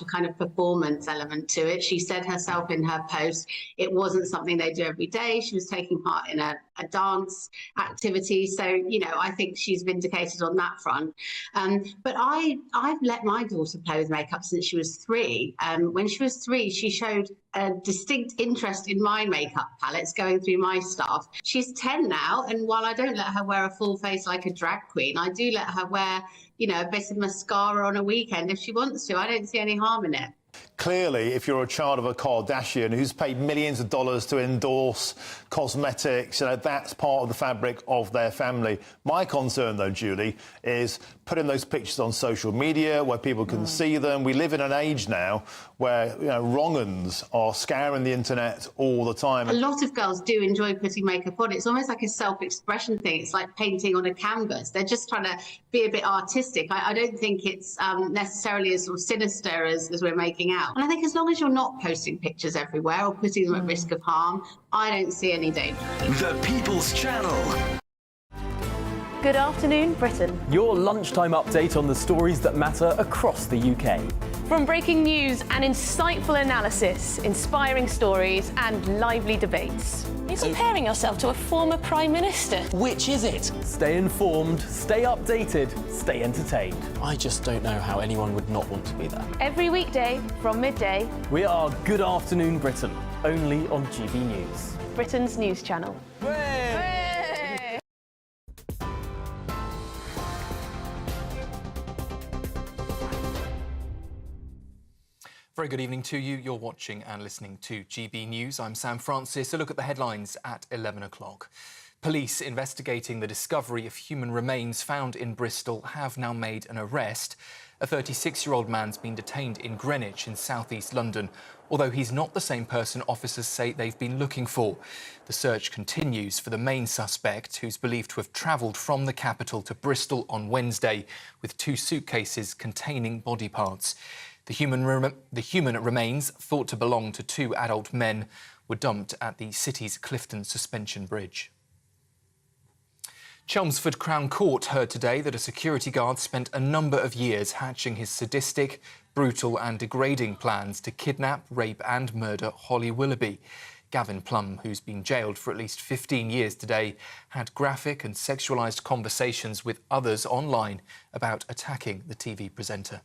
a kind of performance element to it. She said herself in her post, it wasn't something they do every day. She was taking part in a dance activity. So, you know, I think she's vindicated on that front. But I've let my daughter play with makeup since she was 3. When she was 3, she showed a distinct interest in my makeup palettes, going through my stuff. She's 10 now, and while I don't let her wear a full face like a drag queen, I do let her wear, you know, a bit of mascara on a weekend if she wants to. I don't see any harm in it. Clearly, if you're a child of a Kardashian who's paid millions of dollars to endorse cosmetics, you know, that's part of the fabric of their family. My concern, though, Julie, is putting those pictures on social media where people can see them. We live in an age now where, you know, wrong-uns are scouring the internet all the time. A lot of girls do enjoy putting makeup on. It's almost like a self-expression thing. It's like painting on a canvas. They're just trying to be a bit artistic. I don't think it's necessarily as sort of sinister as we're making out. And I think as long as you're not posting pictures everywhere or putting them at risk of harm, I don't see any danger. The People's Channel. Good afternoon, Britain. Your lunchtime update on the stories that matter across the UK. From breaking news and insightful analysis, inspiring stories and lively debates. You're comparing yourself to a former Prime Minister. Which is it? Stay informed, stay updated, stay entertained. I just don't know how anyone would not want to be there. Every weekday from midday. We are Good Afternoon Britain, only on GB News. Britain's news channel. Very good evening to you. You're watching and listening to GB News. I'm Sam Francis. A look at the headlines at 11 o'clock. Police investigating the discovery of human remains found in Bristol have now made an arrest. A 36-year-old man's been detained in Greenwich in southeast London, although he's not the same person officers say they've been looking for. The search continues for the main suspect, who's believed to have travelled from the capital to Bristol on Wednesday with 2 suitcases containing body parts. The human remains, thought to belong to 2 adult men, were dumped at the city's Clifton Suspension Bridge. Chelmsford Crown Court heard today that a security guard spent a number of years hatching his sadistic, brutal and degrading plans to kidnap, rape and murder Holly Willoughby. Gavin Plum, who's been jailed for at least 15 years today, had graphic and sexualised conversations with others online about attacking the TV presenter.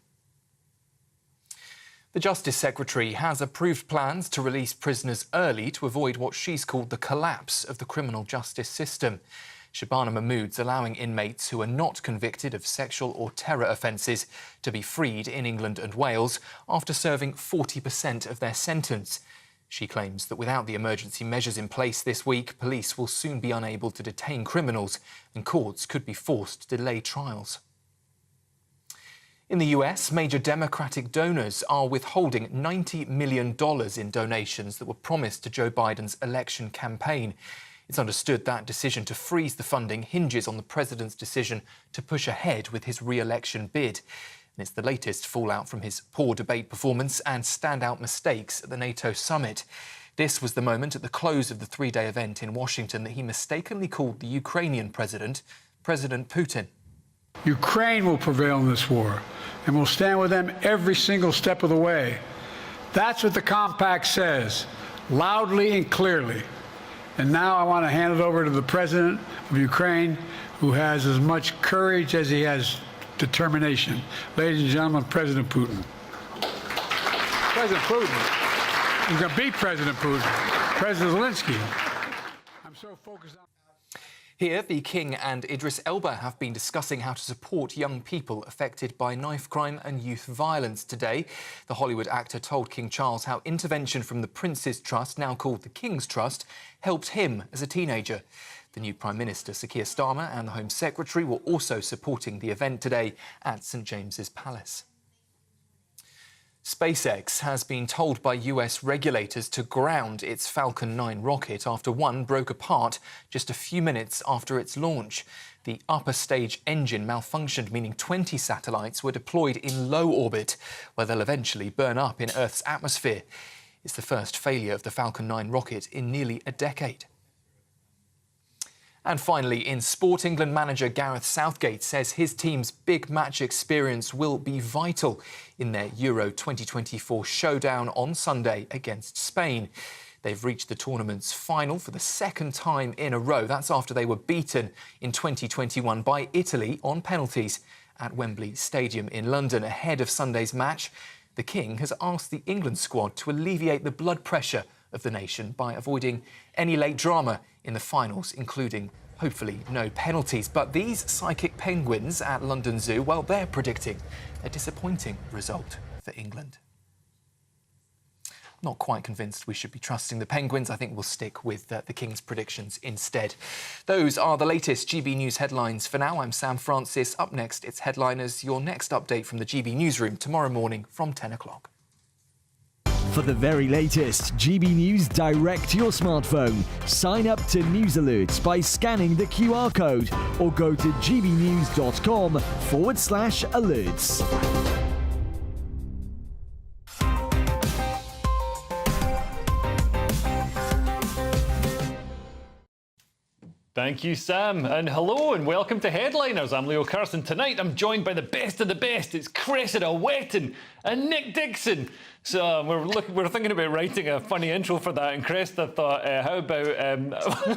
The Justice Secretary has approved plans to release prisoners early to avoid what she's called the collapse of the criminal justice system. Shabana Mahmood's allowing inmates who are not convicted of sexual or terror offences to be freed in England and Wales after serving 40% of their sentence. She claims that without the emergency measures in place this week, police will soon be unable to detain criminals and courts could be forced to delay trials. In the US, major Democratic donors are withholding $90 million in donations that were promised to Joe Biden's election campaign. It's understood that decision to freeze the funding hinges on the president's decision to push ahead with his re-election bid. And it's the latest fallout from his poor debate performance and standout mistakes at the NATO summit. This was the moment at the close of the 3-day event in Washington that he mistakenly called the Ukrainian president, President Putin. Ukraine will prevail in this war, and we'll stand with them every single step of the way. That's what the compact says, loudly and clearly. And now I want to hand it over to the president of Ukraine, who has as much courage as he has determination. Ladies and gentlemen, President Putin. President Putin. He's going to beat President Putin. President Zelensky. I'm so focused on... Here, the King and Idris Elba have been discussing how to support young people affected by knife crime and youth violence today. The Hollywood actor told King Charles how intervention from the Prince's Trust, now called the King's Trust, helped him as a teenager. The new Prime Minister, Sir Keir Starmer, and the Home Secretary were also supporting the event today at St James's Palace. SpaceX has been told by US regulators to ground its Falcon 9 rocket after one broke apart just a few minutes after its launch. The upper stage engine malfunctioned, meaning 20 satellites were deployed in low orbit, where they'll eventually burn up in Earth's atmosphere. It's the first failure of the Falcon 9 rocket in nearly a decade. And finally, in sport, England manager Gareth Southgate says his team's big match experience will be vital in their Euro 2024 showdown on Sunday against Spain. They've reached the tournament's final for the second time in a row. That's after they were beaten in 2021 by Italy on penalties at Wembley Stadium in London. Ahead of Sunday's match, the King has asked the England squad to alleviate the blood pressure of the nation by avoiding any late drama in the finals, including, hopefully, no penalties. But these psychic penguins at London Zoo, well, they're predicting a disappointing result for England. Not quite convinced we should be trusting the Penguins. I think we'll stick with the King's predictions instead. Those are the latest GB News headlines for now. I'm Sam Francis. Up next, it's Headliners, your next update from the GB Newsroom tomorrow morning from 10 o'clock. For the very latest GB News direct to your smartphone, sign up to News Alerts by scanning the QR code or go to gbnews.com/alerts. Thank you, Sam. And hello and welcome to Headliners. I'm Leo Carson. Tonight I'm joined by the best of the best. It's Cressida Wetton and Nick Dixon. So we're thinking about writing a funny intro for that, and Cressida thought, how about...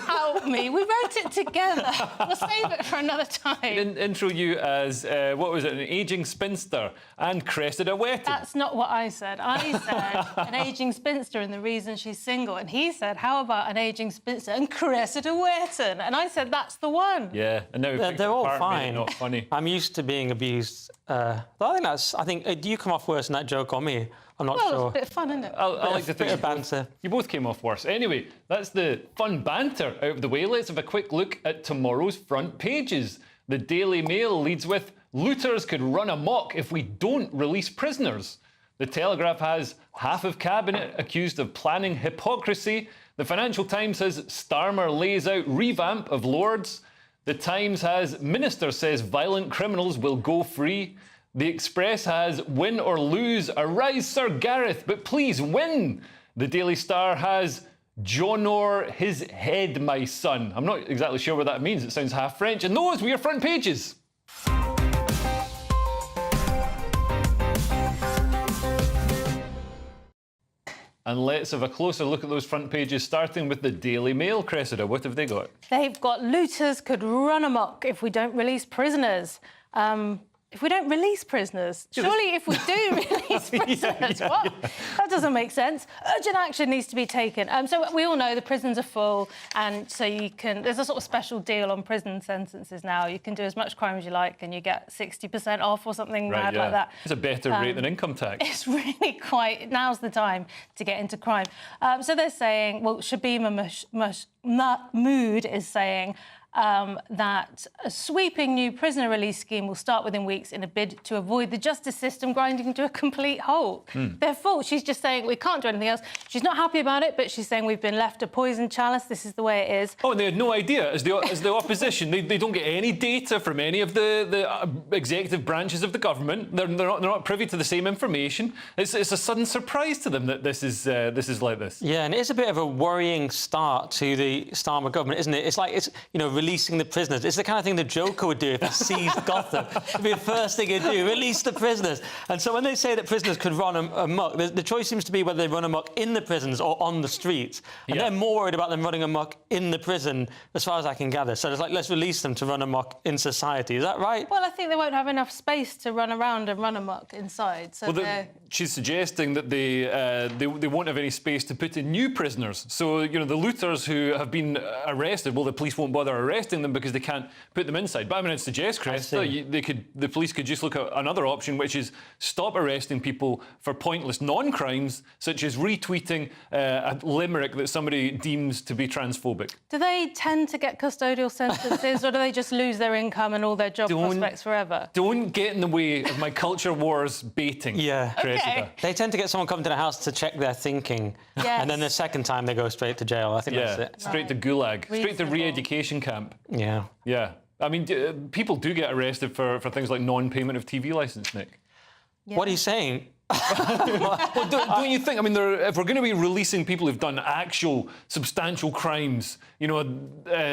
Help me. We wrote it together. We'll save it for another time. Intro you as, what was it, an ageing spinster and Cressida Wetton. That's not what I said. I said an ageing spinster and the reason she's single. And he said, how about an ageing spinster and Cressida Wetton? And I said, that's the one. Yeah, and now they're all fine. Not funny. I'm used to being abused. I think do you come off worse in that joke or me? I'm not sure. It's a bit of fun, isn't it? I like to think bit of banter. You both came off worse. Anyway, that's the fun banter out of the way. Let's have a quick look at tomorrow's front pages. The Daily Mail leads with, looters could run amok if we don't release prisoners. The Telegraph has half of cabinet accused of planning hypocrisy. The Financial Times has Starmer lays out revamp of Lords. The Times has Minister says violent criminals will go free. The Express has win or lose, arise Sir Gareth, but please win. The Daily Star has Jonor his head, my son. I'm not exactly sure what that means. It sounds half French. And those were your front pages. And let's have a closer look at those front pages, starting with the Daily Mail. Cressida, what have they got? They've got looters could run amok if we don't release prisoners. If we don't release prisoners, surely if we do release prisoners, what? That doesn't make sense. Urgent action needs to be taken. So we all know the prisons are full, and so there's a sort of special deal on prison sentences now. You can do as much crime as you like, and you get 60% off or something mad like that. It's a better rate than income tax. It's really now's the time to get into crime. So they're saying, well, Shabima Mahmood is saying, that a sweeping new prisoner release scheme will start within weeks in a bid to avoid the justice system grinding to a complete halt. Their fault. She's just saying we can't do anything else. She's not happy about it, but she's saying we've been left a poisoned chalice. This is the way it is. Oh, and they had no idea. As the opposition, they don't get any data from any of the executive branches of the government. They're not privy to the same information. It's a sudden surprise to them that this is like this. Yeah, and it's a bit of a worrying start to the Starmer government, isn't it? It's like releasing the prisoners. It's the kind of thing the Joker would do if he seized Gotham. It'd be the first thing he'd do, release the prisoners. And so when they say that prisoners could run amok, the choice seems to be whether they run amok in the prisons or on the streets. And they're more worried about them running amok in the prison, as far as I can gather. So it's like, let's release them to run amok in society. Is that right? Well, I think they won't have enough space to run around and run amok inside. So she's suggesting that they won't have any space to put in new prisoners. So, the looters who have been arrested, well, the police won't bother arresting them because they can't put them inside. But I'd suggest, Chris, the police could just look at another option, which is stop arresting people for pointless non-crimes, such as retweeting a limerick that somebody deems to be transphobic. Do they tend to get custodial sentences, or do they just lose their income and all their job prospects forever? Don't get in the way of my culture wars baiting. Yeah. Okay. They tend to get someone come to the house to check their thinking. Yes. And then the second time they go straight to jail. I think that's it. Straight to gulag. Straight to re-education camp. Yeah. Yeah. I mean, people do get arrested for things like non-payment of TV licence, Nick. Yeah. What he's saying Well, don't you think? I mean, if we're going to be releasing people who've done actual substantial crimes, you know,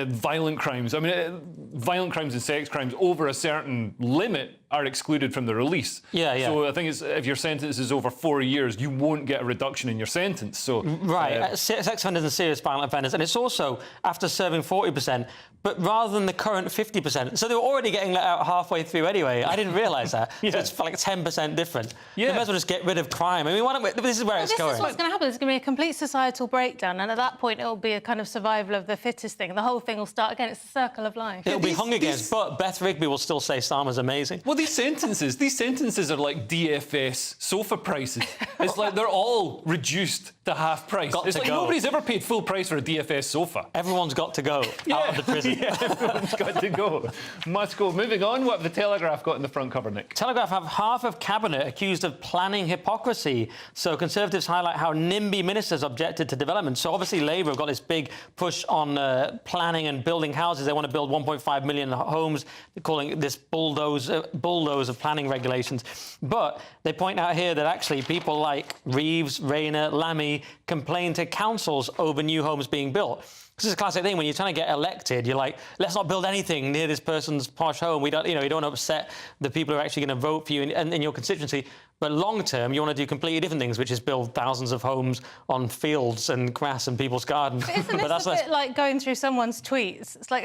violent crimes. I mean, violent crimes and sex crimes over a certain limit are excluded from the release. Yeah. So I think if your sentence is over 4 years, you won't get a reduction in your sentence. So right, sex offenders and serious violent offenders, and it's also after serving 40%, but rather than the current 50%. So they were already getting let out halfway through anyway. I didn't realise that. So it's like 10% different. Yeah. They might as well just get rid of crime. I mean, why don't we, this is where it's going. This is what's going to happen. There's going to be a complete societal breakdown, and at that point, it will be a kind of survival of the fittest thing. The whole thing will start again. It's the circle of life. It'll be Hunger Games, but Beth Rigby will still say Starmer's amazing. Well, these sentences are like DFS sofa prices. It's like they're all reduced to half price. It's like nobody's ever paid full price for a DFS sofa. Everyone's got to go out of the prison. Yeah, everyone's got to go. Must go. Moving on, what have the Telegraph got in the front cover, Nick? Telegraph have half of Cabinet accused of planning hypocrisy. So Conservatives highlight how NIMBY ministers objected to development. So obviously Labour have got this big push on planning and building houses. They want to build 1.5 million homes. They're calling it this bulldoze of planning regulations. But they point out here that actually people like Reeves, Rayner, Lammy complain to councils over new homes being built. This is a classic thing when you're trying to get elected. You're like, let's not build anything near this person's posh home. We don't, you don't want to upset the people who are actually going to vote for you in your constituency. But long term, you want to do completely different things, which is build thousands of homes on fields and grass and people's gardens. But isn't this a bit like going through someone's tweets? It's like,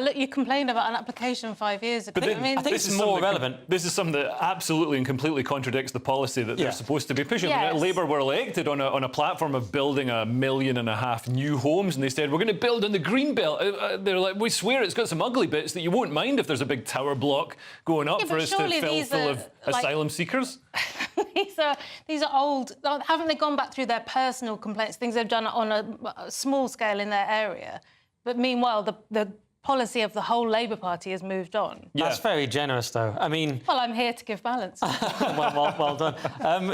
look, you complained about an application 5 years ago. But I think it's more relevant. This is something that absolutely and completely contradicts the policy that they're supposed to be pushing. Yes. I mean, Labour were elected on a platform of building 1.5 million new homes, and they said, we're going to build on the green belt. They're like, we swear it's got some ugly bits that you won't mind if there's a big tower block going up for us to fill full of asylum seekers. These are old. Haven't they gone back through their personal complaints, things they've done on a small scale in their area? But meanwhile, the policy of the whole Labour Party has moved on. Yeah. That's very generous, though. I mean... Well, I'm here to give balance. well done.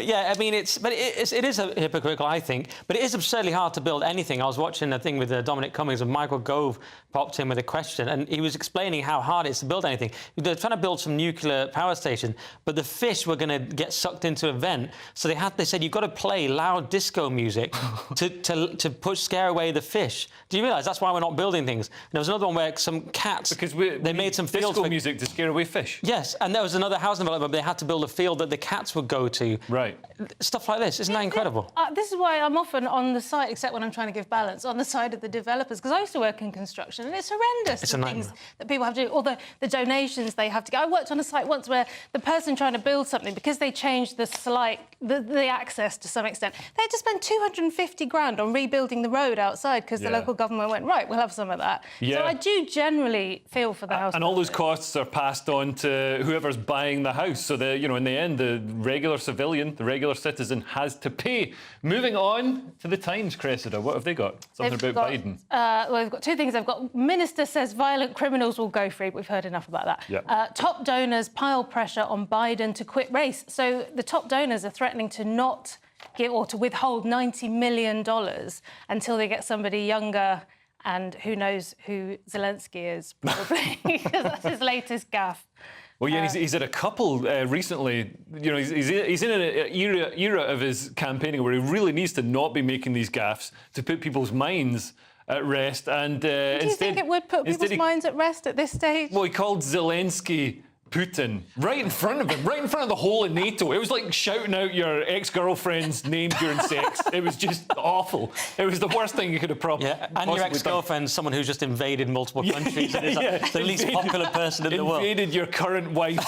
Yeah, I mean, it is hypocritical, I think, but it is absurdly hard to build anything. I was watching a thing with Dominic Cummings, and Michael Gove popped in with a question, and he was explaining how hard it is to build anything. They're trying to build some nuclear power station, but the fish were going to get sucked into a vent, so they said, you've got to play loud disco music to scare away the fish. Do you realise that's why we're not building things? And there was another one where some cats... Because they made some fields disco music to scare away fish. Yes, and there was another housing development where they had to build a field that the cats would go to. Right. Stuff like this. Isn't that incredible? This is why I'm often on the side, except when I'm trying to give balance, on the side of the developers, because I used to work in construction, and it's horrendous. It's a nightmare. Things that people have to do, or the donations they have to get. I worked on a site once where the person trying to build something, because they changed the access to some extent, they had to spend 250 grand on rebuilding the road outside because the local government went, right, we'll have some of that. Yeah. So I do generally feel for the house. And all those costs are passed on to whoever's buying the house. So, in the end, the regular civilian, the regular citizen has to pay. Moving on to the Times, Cressida. What have they got? Something about Biden. Well, they've got two things. They've got Minister says violent criminals will go free. We've heard enough about that. Yep. Top donors pile pressure on Biden to quit race. So the top donors are threatening to not give or to withhold $90 million until they get somebody younger. And who knows who Zelensky is, probably, because that's his latest gaffe. Well, yeah, he's had a couple recently. He's in an era of his campaigning where he really needs to not be making these gaffes to put people's minds at rest. And do you think it would put people's minds at rest at this stage? Well, he called Zelensky Putin right in front of him, right in front of the whole of NATO. It was like shouting out your ex-girlfriend's name during sex. It was just awful. It was the worst thing you could have probably and your ex-girlfriend's someone who's just invaded multiple countries and is the least popular person in the world. Invaded your current wife's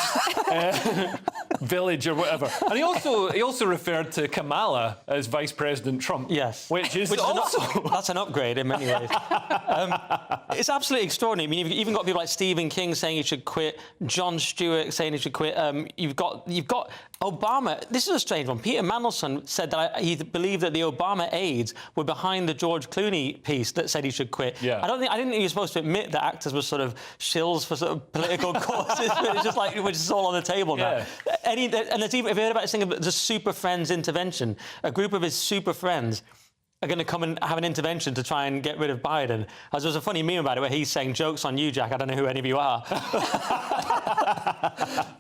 village or whatever. And he also referred to Kamala as Vice President Trump. Yes. Which is also... That's an upgrade in many ways. It's absolutely extraordinary. I mean, you've even got people like Stephen King saying he should quit, Jon Stewart saying he should quit. You've got Obama. This is a strange one. Peter Mandelson said that he believed that the Obama aides were behind the George Clooney piece that said he should quit. Yeah. I didn't think you're supposed to admit that actors were sort of shills for sort of political causes, but it's just like it's all on the table now. And there's even, have you heard about this thing about the Super Friends intervention? A group of his super friends are going to come and have an intervention to try and get rid of Biden. As there was a funny meme about it where he's saying jokes on you, Jack. I don't know who any of you are.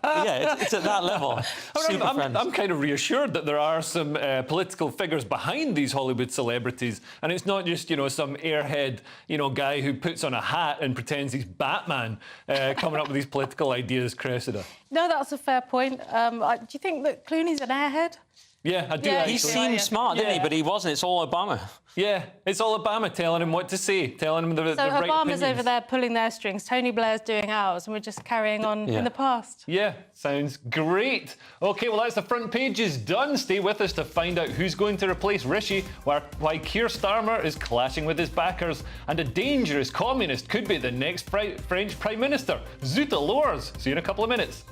Yeah, it's at that level. I'm kind of reassured that there are some political figures behind these Hollywood celebrities, and it's not just, you know, some airhead, you know, guy who puts on a hat and pretends he's Batman coming up with these political ideas, Cressida. No, that's a fair point. Do you think that Clooney's an airhead? Yeah, I do. Yeah, he seemed smart, didn't he? But he wasn't. It's all Obama. Yeah, it's all Obama telling him what to say, telling him the right opinions. Obama's over there pulling their strings, Tony Blair's doing ours, and we're just carrying on in the past. Yeah, sounds great. OK, well, that's the front pages done. Stay with us to find out who's going to replace Rishi, why Keir Starmer is clashing with his backers, and a dangerous communist could be the next French Prime Minister. Zut alors! See you in a couple of minutes.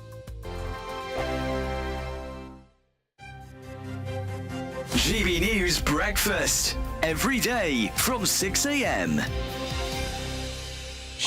GB News Breakfast. Every day from 6 a.m.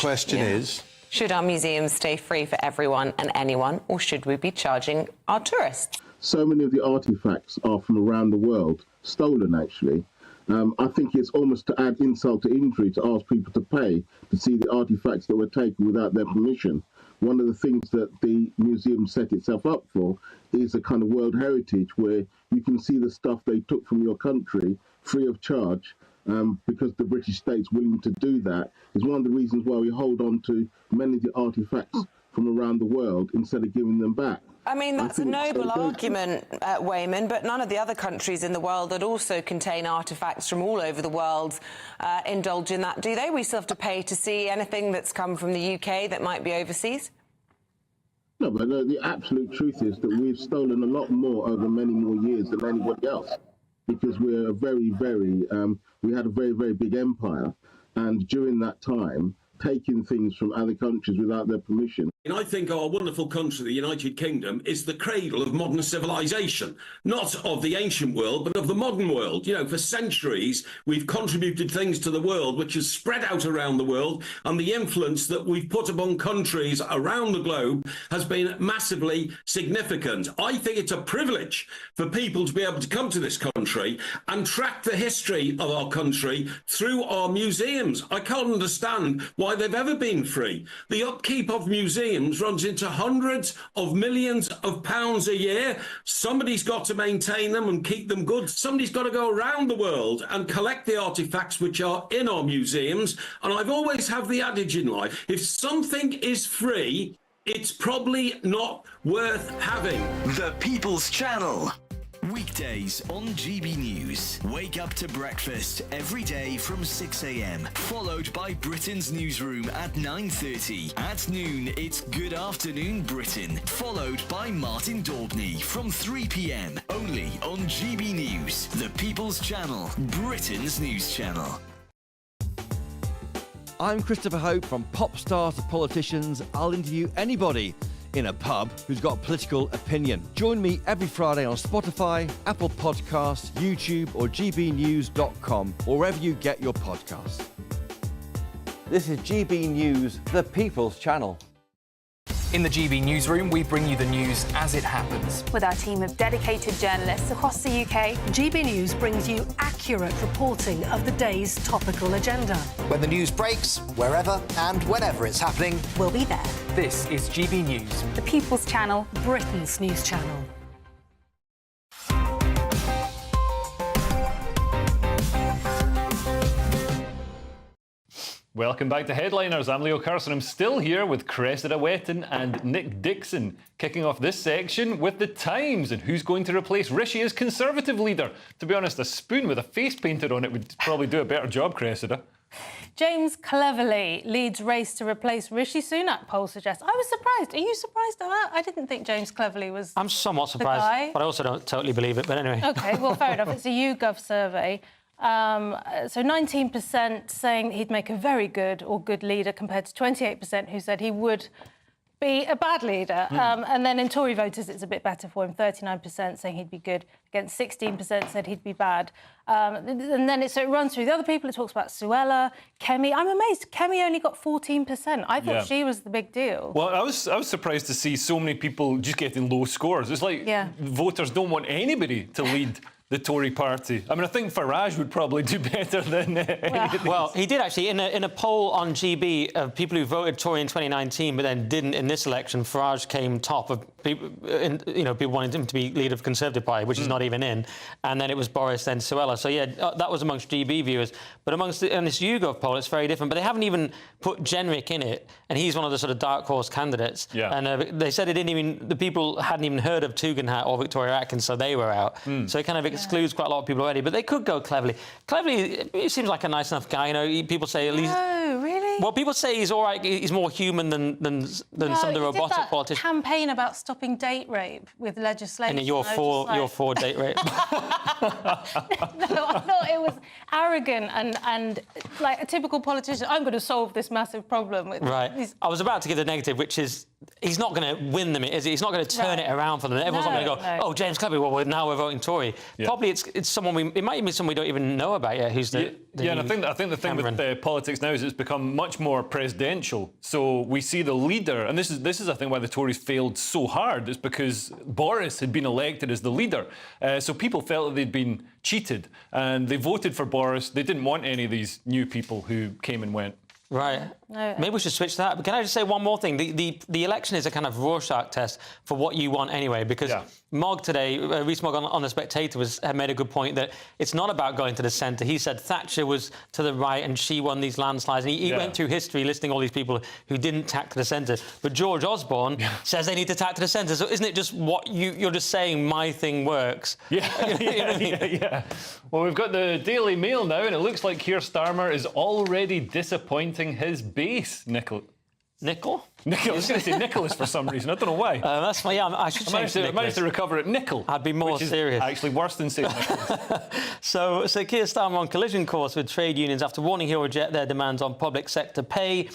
Question is... should our museums stay free for everyone and anyone, or should we be charging our tourists? So many of the artefacts are from around the world, stolen actually. I think it's almost to add insult to injury to ask people to pay to see the artefacts that were taken without their permission. One of the things that the museum set itself up for is a kind of World Heritage where you can see the stuff they took from your country free of charge, because the British state's willing to do that. Is one of the reasons why we hold on to many of the artefacts from around the world instead of giving them back. I mean, that's a noble argument, Wayman, but none of the other countries in the world that also contain artefacts from all over the world indulge in that, do they? We still have to pay to see anything that's come from the UK that might be overseas? No, but the absolute truth is that we've stolen a lot more over many more years than anybody else, because we're a very, we had a very, very big empire, and during that time, taking things from other countries without their permission. And I think our wonderful country, the United Kingdom, is the cradle of modern civilization, not of the ancient world, but of the modern world. You know, for centuries, we've contributed things to the world, which has spread out around the world, and the influence that we've put upon countries around the globe has been massively significant. I think it's a privilege for people to be able to come to this country and track the history of our country through our museums. I can't understand why they've ever been free. The upkeep of museums runs into hundreds of millions of pounds a year. Somebody's got to maintain them and keep them good. Somebody's got to go around the world and collect the artifacts which are in our museums. And I've always have the adage in life, if something is free, it's probably not worth having. The People's Channel. Weekdays on GB News. Wake up to breakfast every day from 6 a.m. Followed by Britain's newsroom at 9:30. At noon, it's Good Afternoon Britain. Followed by Martin Daubney from 3 p.m. Only on GB News. The People's Channel. Britain's news channel. I'm Christopher Hope. From pop stars to politicians, I'll interview anybody in a pub who's got a political opinion. Join me every Friday on Spotify, Apple Podcasts, YouTube or gbnews.com, or wherever you get your podcasts. This is GB News, the People's Channel. In the GB newsroom, we bring you the news as it happens. With our team of dedicated journalists across the UK, GB News brings you accurate reporting of the day's topical agenda. When the news breaks, wherever and whenever it's happening, we'll be there. This is GB News. the People's Channel. Britain's news channel. Welcome back to Headliners. I'm Leo Carson. I'm still here with Cressida Wetton and Nick Dixon, kicking off this section with the Times and who's going to replace Rishi as Conservative leader. To be honest, a spoon with a face painted on it would probably do a better job, Cressida. James Cleverly leads race to replace Rishi Sunak, poll suggests. I was surprised. Are you surprised at that? I didn't think James Cleverly was I'm somewhat surprised, but I also don't totally believe it. But anyway. OK, well, fair enough. It's a YouGov survey. So 19% saying he'd make a very good or good leader compared to 28% who said he would be a bad leader. And then in Tory voters, it's a bit better for him. 39% saying he'd be good against 16% said he'd be bad. And then it runs through the other people. It talks about Suella, Kemi. I'm amazed. Kemi only got 14%. I thought she was the big deal. Well, I was surprised to see so many people just getting low scores. It's like voters don't want anybody to lead the Tory party. I mean, I think Farage would probably do better than any of these. Well, he did actually. In a poll on GB of people who voted Tory in 2019 but then didn't in this election, Farage came top of people, people wanting him to be leader of the Conservative Party, which he's not even in. And then it was Boris, then Suella. So, yeah, that was amongst GB viewers. But in this YouGov poll, it's very different. But they haven't even put Jenrick in it, and he's one of the sort of dark horse candidates. Yeah. And they said the people hadn't even heard of Tugendhat or Victoria Atkins, so they were out. So it kind of excludes quite a lot of people already. But they could go Cleverly. Cleverly, he seems like a nice enough guy. People say at least... Oh, really? Well, people say he's all right. He's more human than some of the robotic politicians. Campaign about stopping date rape with legislation. And you're for date rape. No, I thought it was arrogant and like a typical politician. I'm going to solve this massive problem. Right. I was about to give the negative, which is he's not going to win them, is he? He's not going to turn it around for them. Everyone's not going to go, oh, James Cleverly, well, now we're voting Tory. Yeah. Probably it's someone it might even be someone we don't even know about yet. Who's the and I think the thing with politics now is it's become much more presidential. So we see the leader, and this is I think why the Tories failed so hard. It's because Boris had been elected as the leader, so people felt that they'd been cheated, and they voted for Boris. They didn't want any of these new people who came and went. Right. No. Maybe we should switch that. But can I just say one more thing? The election is a kind of Rorschach test for what you want anyway, because Mogg today, Rhys Mogg on The Spectator had made a good point that it's not about going to the centre. He said Thatcher was to the right and she won these landslides. And he went through history listing all these people who didn't tack to the centre. But George Osborne says they need to tack to the centre. So isn't it just what you're just saying my thing works? Yeah. Well, we've got the Daily Mail now, and it looks like Keir Starmer is already disappointing his base, Nicola. Nickel? Nickel. I was going to say Nicholas for some reason. I don't know why. That's my. I should change I managed to recover it. Nickel. I'd be more serious. Actually, worse than saying Nicholas. So Keir Starmer on collision course with trade unions after warning he'll reject their demands on public sector pay.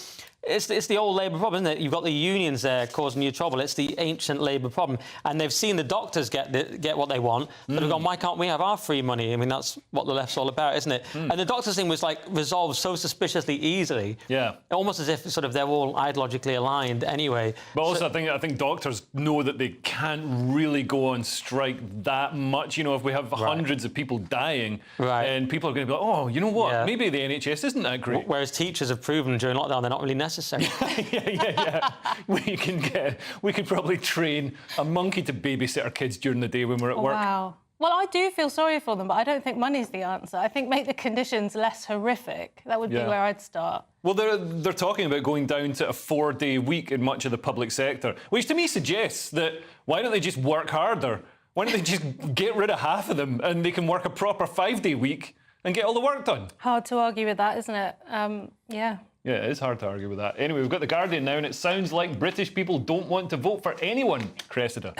It's the old Labour problem, isn't it? You've got the unions there causing you trouble. It's the ancient Labour problem. And they've seen the doctors get what they want, but they've gone, why can't we have our free money? I mean, that's what the left's all about, isn't it? And the doctors thing was, resolved so suspiciously easily. Yeah. Almost as if sort of they're all ideologically aligned anyway. But also, I think doctors know that they can't really go on strike that much. You know, if we have hundreds of people dying, and people are going to be like, oh, you know what? Maybe the NHS isn't that great. Whereas teachers have proven during lockdown they're not really necessary. Yeah. We could probably train a monkey to babysit our kids during the day when we're at work. Wow. Well, I do feel sorry for them, but I don't think money's the answer. I think make the conditions less horrific. That would be where I'd start. Well, they're talking about going down to a 4-day week in much of the public sector, which to me suggests that why don't they just work harder? Why don't they just get rid of half of them and they can work a proper 5-day week and get all the work done? Hard to argue with that, isn't it? Yeah. Yeah, it is hard to argue with that. Anyway, we've got The Guardian now, and it sounds like British people don't want to vote for anyone, Cressida.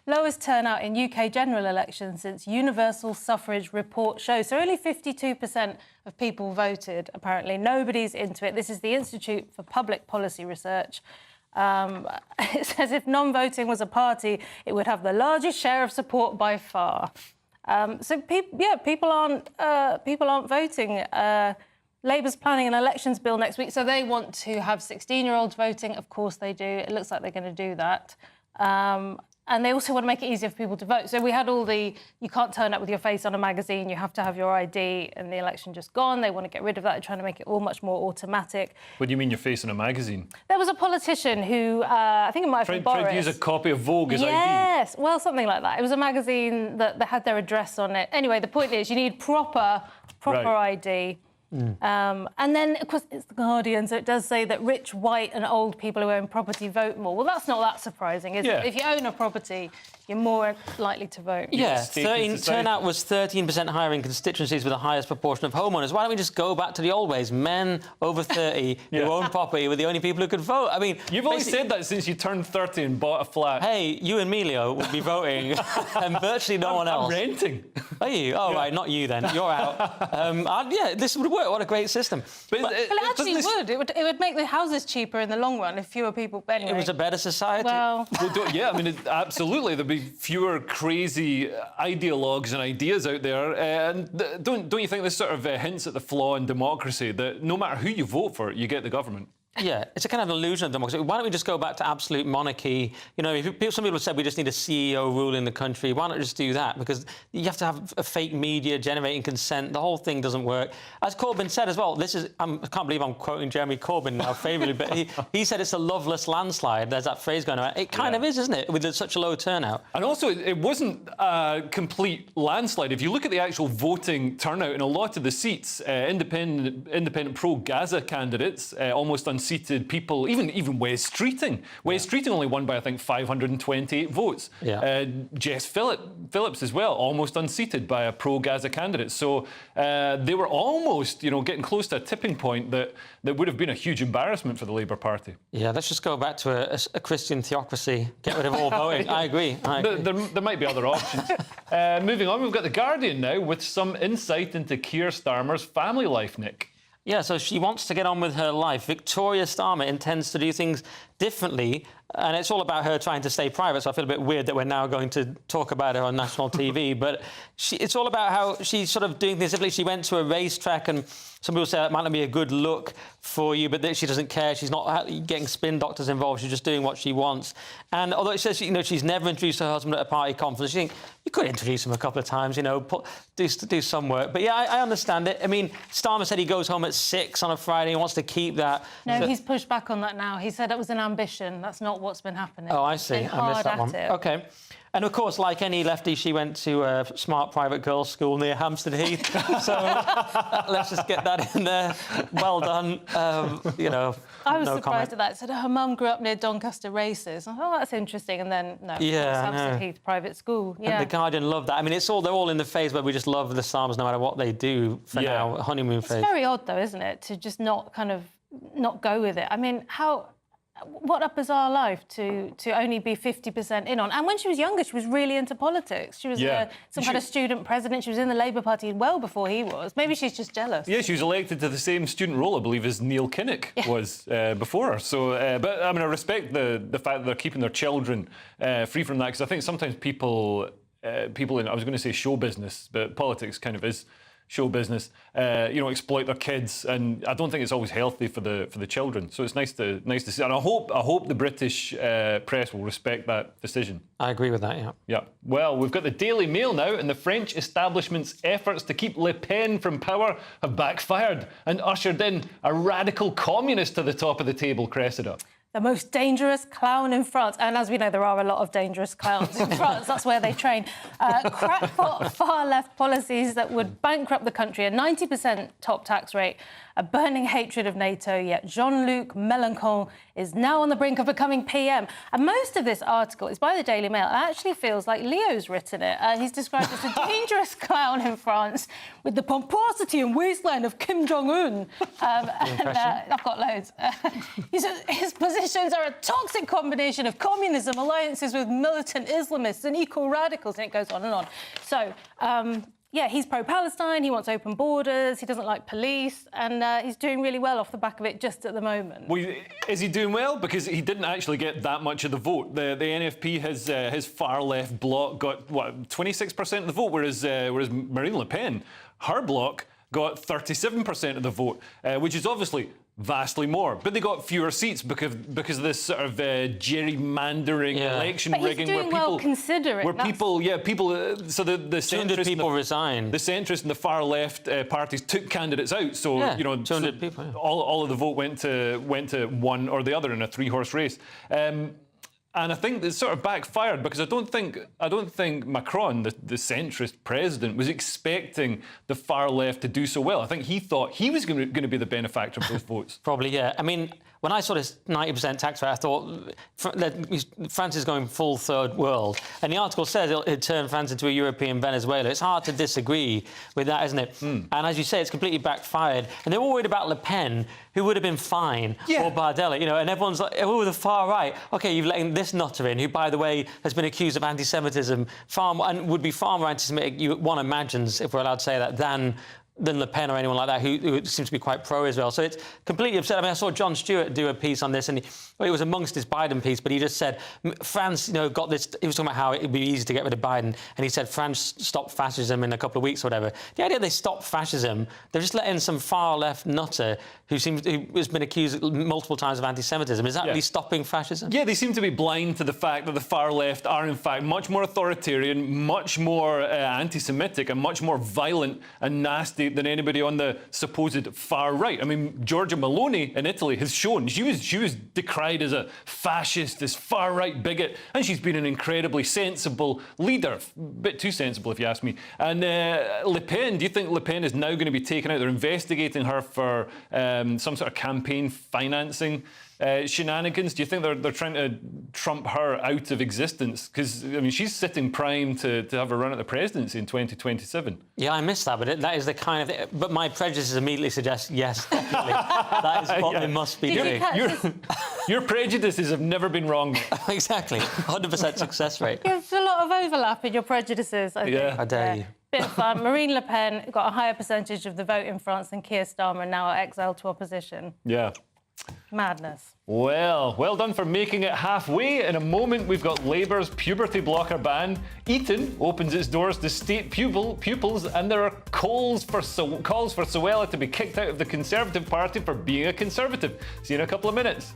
Lowest turnout in UK general elections since universal suffrage report shows. So only 52% of people voted, apparently. Nobody's into it. This is the Institute for Public Policy Research. It says if non-voting was a party, it would have the largest share of support by far. So people aren't voting. Labour's planning an elections bill next week, so they want to have 16-year-olds voting. Of course they do. It looks like they're going to do that. And they also want to make it easier for people to vote. So we had you can't turn up with your face on a magazine, you have to have your ID, and the election just gone. They want to get rid of that. They're trying to make it all much more automatic. What do you mean your face on a magazine? There was a politician who, I think it might have been Boris. Tried to use a copy of Vogue as ID? Yes, well, something like that. It was a magazine that had their address on it. Anyway, the point is you need proper ID. And then, of course, it's The Guardian, so it does say that rich, white and old people who own property vote more. Well, that's not that surprising, is it? If you own a property, you're more likely to vote. Yeah, turnout was 13% higher in constituencies with the highest proportion of homeowners. Why don't we just go back to the old ways? Men over 30 who own property were the only people who could vote. I mean... You've only said that since you turned 30 and bought a flat. Hey, you and me, Leo, would be voting, and virtually no one else. I'm renting. Are you? Oh, right, not you then. You're out. This would work. What a great system. But it actually would. It would make the houses cheaper in the long run if fewer people... Anyway. It was a better society. Well I mean, absolutely. There'd be fewer crazy ideologues and ideas out there. And don't you think this sort of hints at the flaw in democracy, that no matter who you vote for, you get the government? Yeah, it's a kind of illusion of democracy. Why don't we just go back to absolute monarchy? You know, some people have said we just need a CEO ruling the country. Why not just do that? Because you have to have a fake media generating consent. The whole thing doesn't work. As Corbyn said as well, I can't believe I'm quoting Jeremy Corbyn now favourably, but he said it's a loveless landslide. There's that phrase going around. It kind of is, isn't it, with such a low turnout? And also, it wasn't a complete landslide. If you look at the actual voting turnout in a lot of the seats, independent pro-Gaza candidates almost unseated people, even Wes Streeting. Wes Streeting only won by, I think, 528 votes. Yeah. Jess Phillips as well, almost unseated by a pro-Gaza candidate. So they were almost, getting close to a tipping point that would have been a huge embarrassment for the Labour Party. Yeah, let's just go back to a Christian theocracy, get rid of all voting. I agree. There might be other options. Moving on, we've got The Guardian now with some insight into Keir Starmer's family life, Nick. Yeah, so she wants to get on with her life. Victoria Starmer intends to do things differently, and it's all about her trying to stay private, so I feel a bit weird that we're now going to talk about her on national TV. But it's all about how she's sort of doing things differently. She went to a racetrack, and some people say that might not be a good look for you, but that she doesn't care. She's not getting spin doctors involved. She's just doing what she wants. And although it says, she's never introduced her husband at a party conference, you think, you could introduce him a couple of times, do some work. But yeah, I understand it. I mean, Starmer said he goes home at 6 on a Friday and wants to keep that. No, he's pushed back on that now. He said it was an ambition. That's not what's been happening. Oh, I see. I missed that one. OK. And, of course, like any lefty, she went to a smart private girls' school near Hampstead Heath. So let's just get that in there. Well done. I was surprised at that. It said her mum grew up near Doncaster Races. I thought, that's interesting. And then, no, yeah, Hampstead Heath private school. Yeah. And The Guardian loved that. I mean, they're all in the phase where we just love the Starmers no matter what they do for now, honeymoon phase. It's very odd, though, isn't it, to just not go with it? I mean, what a bizarre life to only be 50% in on. And when she was younger, she was really into politics. She was some kind of student president. She was in the Labour Party well before he was. Maybe she's just jealous. Yeah, she was elected to the same student role, I believe, as Neil Kinnock was before her. So, but I mean, I respect the fact that they're keeping their children free from that, because I think sometimes people in, I was going to say show business, but politics kind of is show business, exploit their kids, and I don't think it's always healthy for the children. So it's nice to see, and I hope the British press will respect that decision. I agree with that. Yeah. Yeah. Well, we've got the Daily Mail now, and the French establishment's efforts to keep Le Pen from power have backfired and ushered in a radical communist to the top of the table, Cressida. The most dangerous clown in France. And as we know, there are a lot of dangerous clowns in France. That's where they train. Crackpot far-left policies that would bankrupt the country, a 90% top tax rate, a burning hatred of NATO, yet Jean-Luc Mélenchon is now on the brink of becoming PM. And most of this article is by the Daily Mail. It actually feels like Leo's written it. He's described as a dangerous clown in France with the pomposity and waistline of Kim Jong-un. I've got loads. His positions are a toxic combination of communism, alliances with militant Islamists and eco-radicals, and it goes on and on. So, he's pro-Palestine, he wants open borders, he doesn't like police, and he's doing really well off the back of it just at the moment. Well, is he doing well? Because he didn't actually get that much of the vote. The NFP, his far-left bloc, got, 26% of the vote, whereas Marine Le Pen, her bloc, got 37% of the vote, which is obviously vastly more, but they got fewer seats because of this sort of gerrymandering, election rigging, where people, So the centrist people resigned. The centrist and the far left parties took candidates out. So 200 people. Yeah. All of the vote went to one or the other in a 3-horse race. And I think it sort of backfired because I don't think Macron, the centrist president, was expecting the far left to do so well. I think he thought he was going to be the benefactor of those votes. Probably, yeah. I mean, when I saw this 90% tax rate, I thought France is going full third world. And the article says it'll turn France into a European Venezuela. It's hard to disagree with that, isn't it? And as you say, it's completely backfired. And they were worried about Le Pen, who would have been fine, or Bardella, and everyone's like, oh, the far right. OK, you've let this nutter in, who, by the way, has been accused of anti-Semitism, and would be far more anti-Semitic, one imagines, if we're allowed to say that, than than Le Pen or anyone like that, who seems to be quite pro-Israel. So it's completely upset. I mean, I saw Jon Stewart do a piece on this, and it was amongst his Biden piece, but he just said France, got this. He was talking about how it would be easy to get rid of Biden, and he said France stopped fascism in a couple of weeks or whatever. The idea they stopped fascism, they're just letting some far-left nutter who has been accused multiple times of anti-Semitism. Is that really stopping fascism? Yeah, they seem to be blind to the fact that the far left are, in fact, much more authoritarian, much more anti-Semitic, and much more violent and nasty than anybody on the supposed far right. I mean, Giorgia Meloni in Italy has shown she was decried as a fascist, this far right bigot, and she's been an incredibly sensible leader, a bit too sensible if you ask me. And Le Pen, do you think Le Pen is now going to be taken out? They're investigating her for some sort of campaign financing shenanigans. Do you think they're trying to trump her out of existence? Because, I mean, she's sitting prime to have a run at the presidency in 2027. Yeah, I missed that, but that is the kind of... But my prejudices immediately suggest, yes, definitely. That is what they must be doing. Your prejudices have never been wrong. Exactly. 100% success rate. There's a lot of overlap in your prejudices, I think. I dare you. Bit of fun. Marine Le Pen got a higher percentage of the vote in France than Keir Starmer, now exiled to opposition. Yeah. Madness. Well done for making it halfway. In a moment, we've got Labour's puberty blocker ban. Eton opens its doors to state pupils, and there are calls for Suella to be kicked out of the Conservative Party for being a Conservative. See you in a couple of minutes.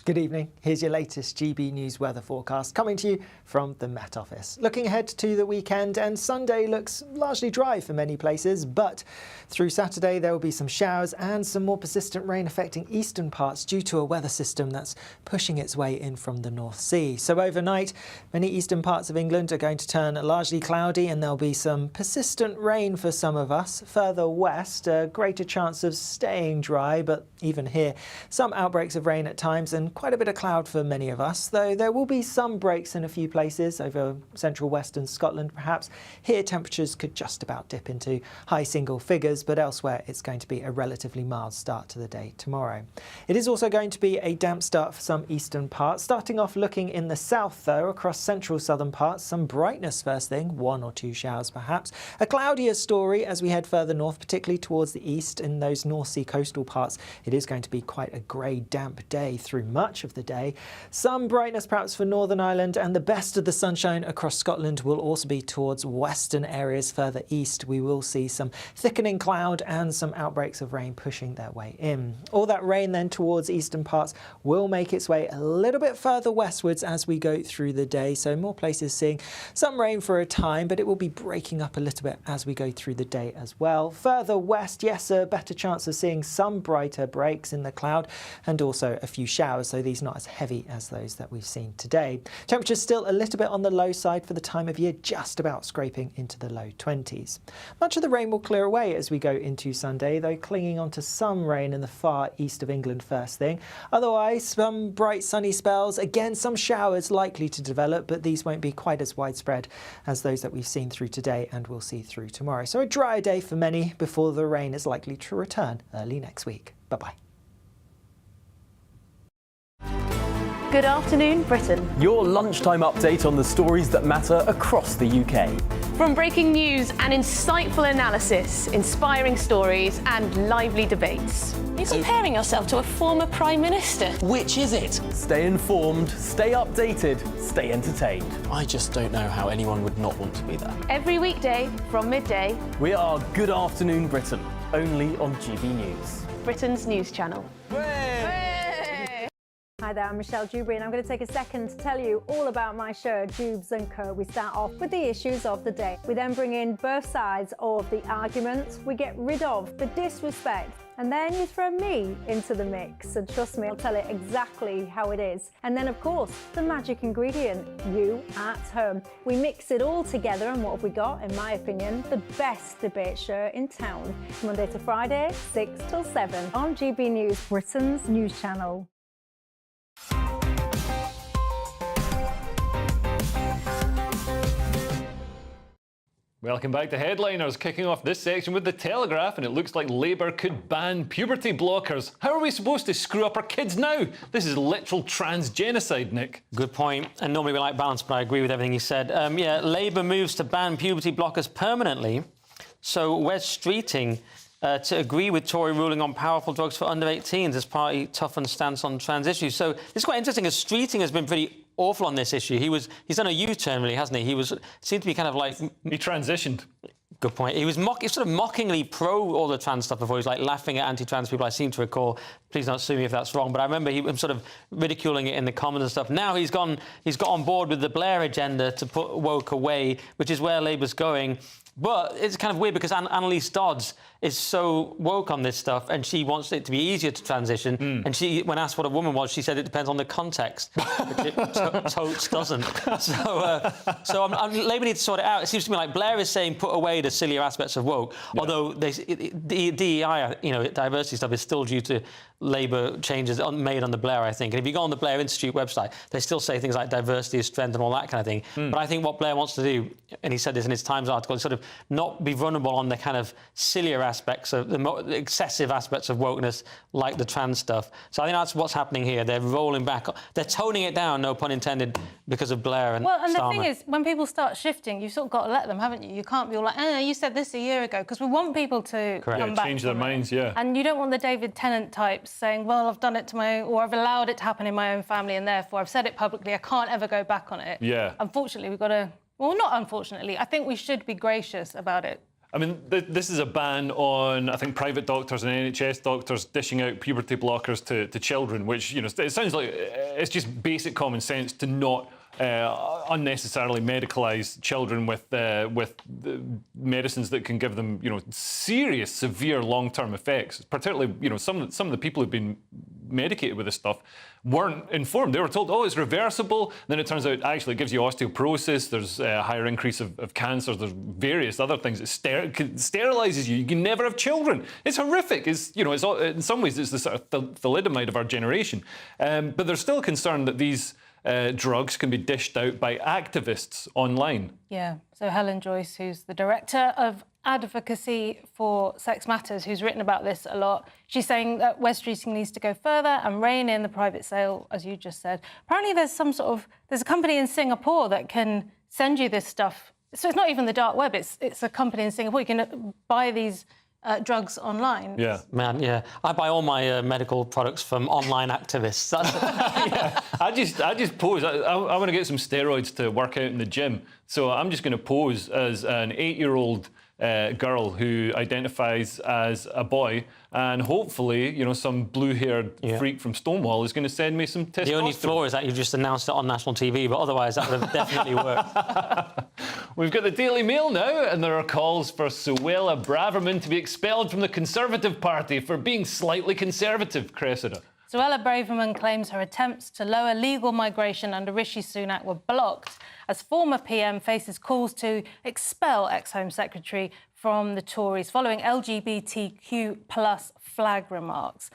Good evening. Here's your latest GB News weather forecast coming to you from the Met Office. Looking ahead to the weekend, and Sunday looks largely dry for many places, but through Saturday there will be some showers and some more persistent rain affecting eastern parts due to a weather system that's pushing its way in from the North Sea. So overnight, many eastern parts of England are going to turn largely cloudy, and there'll be some persistent rain for some of us. Further west, a greater chance of staying dry, but even here, some outbreaks of rain at times and quite a bit of cloud for many of us, though there will be some breaks in a few places over central western Scotland perhaps. Here temperatures could just about dip into high single figures, but elsewhere it's going to be a relatively mild start to the day tomorrow. It is also going to be a damp start for some eastern parts. Starting off looking in the south though, across central southern parts, some brightness first thing, 1 or 2 showers perhaps. A cloudier story as we head further north, particularly towards the east in those North Sea coastal parts. It is going to be quite a grey, damp day through much of the day. Some brightness perhaps for Northern Ireland, and the best of the sunshine across Scotland will also be towards western areas further east. We will see some thickening cloud and some outbreaks of rain pushing their way in. All that rain then towards eastern parts will make its way a little bit further westwards as we go through the day, so more places seeing some rain for a time, but it will be breaking up a little bit as we go through the day as well. Further west, yes, a better chance of seeing some brighter breaks in the cloud and also a few showers, so these not as heavy as those that we've seen today. Temperatures still a little bit on the low side for the time of year, just about scraping into the low 20s. Much of the rain will clear away as we go into Sunday, though clinging on to some rain in the far east of England first thing. Otherwise, some bright sunny spells, again some showers likely to develop, but these won't be quite as widespread as those that we've seen through today and we'll see through tomorrow. So a drier day for many before the rain is likely to return early next week. Bye-bye. Good afternoon, Britain. Your lunchtime update on the stories that matter across the UK. From breaking news and insightful analysis, inspiring stories and lively debates. You're comparing yourself to a former Prime Minister. Which is it? Stay informed, stay updated, stay entertained. I just don't know how anyone would not want to be there. Every weekday from midday. We are Good Afternoon Britain, only on GB News. Britain's news channel. Hi there, I'm Michelle Dewberry, and I'm going to take a second to tell you all about my show, Dubes & Co. We start off with the issues of the day. We then bring in both sides of the argument. We get rid of the disrespect. And then you throw me into the mix. And trust me, I'll tell it exactly how it is. And then, of course, the magic ingredient, you at home. We mix it all together, and what have we got? In my opinion, the best debate show in town. Monday to Friday, 6 till 7 on GB News, Britain's news channel. Welcome back to Headliners, kicking off this section with The Telegraph, and it looks like Labour could ban puberty blockers. How are we supposed to screw up our kids now? This is literal trans genocide, Nick. Good point. And normally we like balance, but I agree with everything you said. Yeah, Labour moves to ban puberty blockers permanently. So Wes Streeting to agree with Tory ruling on powerful drugs for under 18s as party toughens stance on trans issues. So this is quite interesting, as Streeting has been pretty awful on this issue. He's done a U-turn, really, hasn't he? Seemed to be kind of like... He transitioned. Good point. He was sort of mockingly pro all the trans stuff before. He was like laughing at anti-trans people, I seem to recall. Please don't sue me if that's wrong, but I remember him sort of ridiculing it in the Commons and stuff. Now he's got on board with the Blair agenda to put woke away, which is where Labour's going. But it's kind of weird because Annalise Dodds is so woke on this stuff, and she wants it to be easier to transition. And she, when asked what a woman was, she said it depends on the context, which it totes doesn't. So Labour needs to sort it out. It seems to me like Blair is saying put away the sillier aspects of woke, although DEI, diversity stuff, is still due to Labour changes made on the Blair, I think. And if you go on the Blair Institute website, they still say things like diversity is strength and all that kind of thing. But I think what Blair wants to do, and he said this in his Times article, is sort of not be vulnerable on the kind of sillier aspects of the excessive aspects of wokeness, like the trans stuff. So I think that's what's happening here. They're rolling back. They're toning it down, no pun intended, because of Blair and Well, and Starmer. the thing is, when people start shifting, you've sort of got to let them, haven't you? You can't be all like, you said this a year ago, because we want people to come back change their minds, And you don't want the David Tennant types saying, well, I've done it to my own, or I've allowed it to happen in my own family, and therefore I've said it publicly, I can't ever go back on it. Yeah. Unfortunately, we've got to... Well, not unfortunately. I think we should be gracious about it. I mean, this is a ban on, I think, private doctors and NHS doctors dishing out puberty blockers to children, which, you know, it sounds like it's just basic common sense to not unnecessarily medicalise children with medicines that can give them, you know, serious, severe long-term effects. Particularly, you know, some of the people who've been medicated with this stuff weren't informed. They were told, oh, it's reversible. Then it turns out actually it gives you osteoporosis. There's a higher increase of cancers. There's various other things. It sterilises you. You can never have children. It's horrific. It's, you know, it's in some ways it's the sort of thalidomide of our generation. But there's still concern that these drugs can be dished out by activists online. Yeah. So Helen Joyce, who's the director of advocacy for Sex Matters, who's written about this a lot, she's saying that Wes Streeting needs to go further and rein in the private sale, as you just said. Apparently there's a company in Singapore that can send you this stuff. So it's not even the dark web, it's a company in Singapore. You can buy these drugs online. Yeah. Man, yeah. I buy all my medical products from online activists. Yeah. I just pose. I want to get some steroids to work out in the gym. So I'm just going to pose as an 8-year-old girl who identifies as a boy, and hopefully, you know, some blue-haired freak from Stonewall is going to send me some testosterone. The only flaw is that you've just announced it on national TV, but otherwise that would have definitely worked. We've got the Daily Mail now, and there are calls for Suella Braverman to be expelled from the Conservative Party for being slightly conservative, Cressida. Suella Braverman claims her attempts to lower legal migration under Rishi Sunak were blocked as former PM faces calls to expel ex-Home Secretary from the Tories following LGBTQ+ flag remarks.